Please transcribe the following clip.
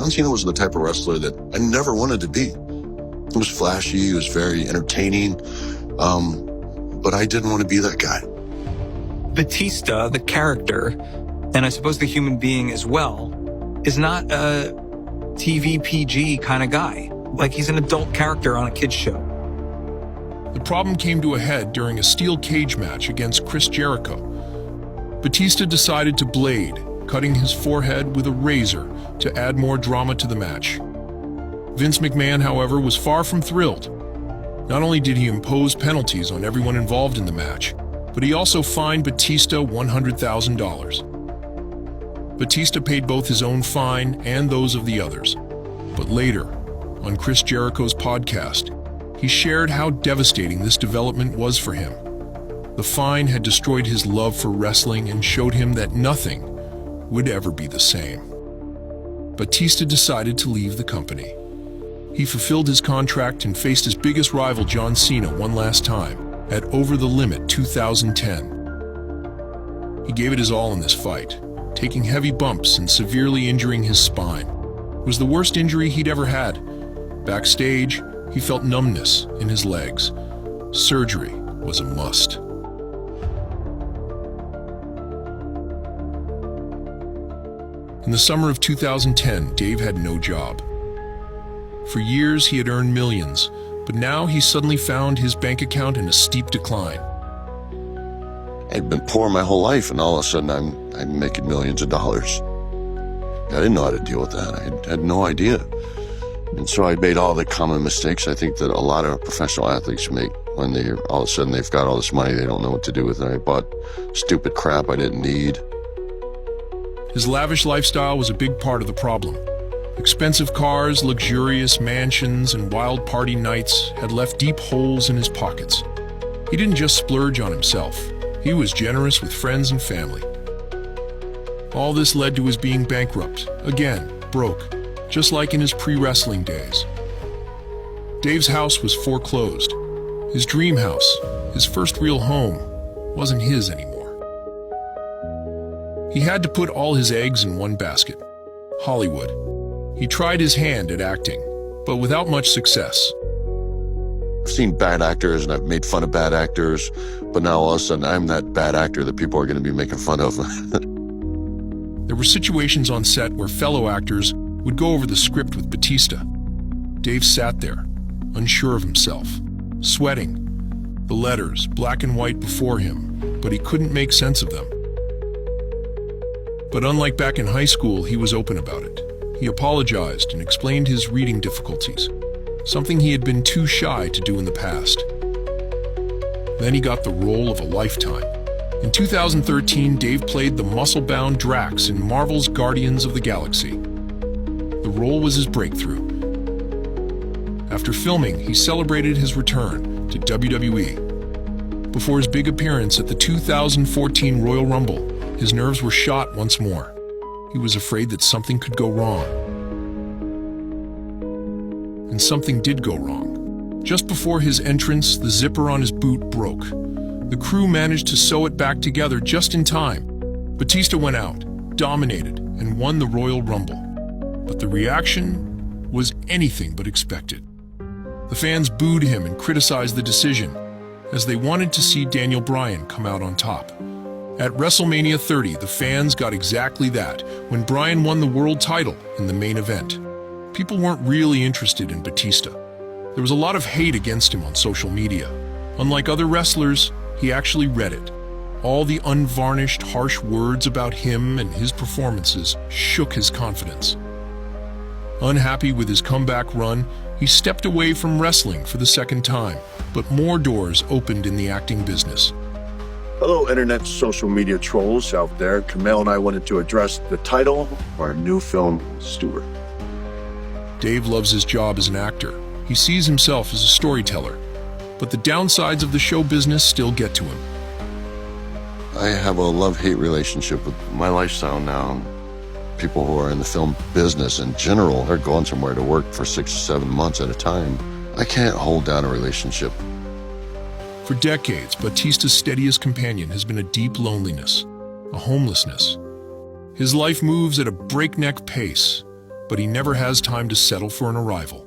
John Cena was the type of wrestler that I never wanted to be. He was flashy, he was very entertaining, but I didn't want to be that guy. Batista, the character, and I suppose the human being as well, is not a TV PG kind of guy. Like, he's an adult character on a kid's show. The problem came to a head during a steel cage match against Chris Jericho. Batista decided to blade, cutting his forehead with a razor to add more drama to the match. Vince McMahon, however, was far from thrilled. Not only did he impose penalties on everyone involved in the match, but he also fined Batista $100,000. Batista paid both his own fine and those of the others. But later, on Chris Jericho's podcast, he shared how devastating this development was for him. The fine had destroyed his love for wrestling and showed him that nothing would ever be the same. Batista decided to leave the company. He fulfilled his contract and faced his biggest rival, John Cena, one last time at Over the Limit 2010. He gave it his all in this fight, taking heavy bumps and severely injuring his spine. It was the worst injury he'd ever had. Backstage, he felt numbness in his legs. Surgery was a must. In the summer of 2010, Dave had no job. For years, he had earned millions, but now he suddenly found his bank account in a steep decline. I'd been poor my whole life, and all of a sudden I'm making millions of dollars. I didn't know how to deal with that. I had no idea. And so I made all the common mistakes I think that a lot of professional athletes make when all of a sudden they've got all this money, they don't know what to do with it. I bought stupid crap I didn't need. His lavish lifestyle was a big part of the problem. Expensive cars, luxurious mansions, and wild party nights had left deep holes in his pockets. He didn't just splurge on himself. He was generous with friends and family. All this led to his being bankrupt, again, broke, just like in his pre-wrestling days. Dave's house was foreclosed. His dream house, his first real home, wasn't his anymore. He had to put all his eggs in one basket: Hollywood. He tried his hand at acting, but without much success. I've seen bad actors and I've made fun of bad actors, but now all of a sudden I'm that bad actor that people are going to be making fun of. There were situations on set where fellow actors would go over the script with Batista. Dave sat there, unsure of himself, sweating, the letters black and white before him, but he couldn't make sense of them. But unlike back in high school, he was open about it. He apologized and explained his reading difficulties, something he had been too shy to do in the past. Then he got the role of a lifetime. In 2013, Dave played the muscle-bound Drax in Marvel's Guardians of the Galaxy. The role was his breakthrough. After filming, he celebrated his return to WWE. Before his big appearance at the 2014 Royal Rumble, his nerves were shot once more. He was afraid that something could go wrong. And something did go wrong. Just before his entrance, the zipper on his boot broke. The crew managed to sew it back together just in time. Batista went out, dominated, and won the Royal Rumble. But the reaction was anything but expected. The fans booed him and criticized the decision, as they wanted to see Daniel Bryan come out on top. At WrestleMania 30, the fans got exactly that when Bryan won the world title in the main event. People weren't really interested in Batista. There was a lot of hate against him on social media. Unlike other wrestlers, he actually read it. All the unvarnished, harsh words about him and his performances shook his confidence. Unhappy with his comeback run, he stepped away from wrestling for the second time, but more doors opened in the acting business. Hello, internet social media trolls out there. Kamel and I wanted to address the title of our new film, Stewart. Dave loves his job as an actor. He sees himself as a storyteller, but the downsides of the show business still get to him. I have a love-hate relationship with my lifestyle now. People who are in the film business in general, they're going somewhere to work for 6 or 7 months at a time. I can't hold down a relationship. For decades, Batista's steadiest companion has been a deep loneliness, a homelessness. His life moves at a breakneck pace, but he never has time to settle for an arrival.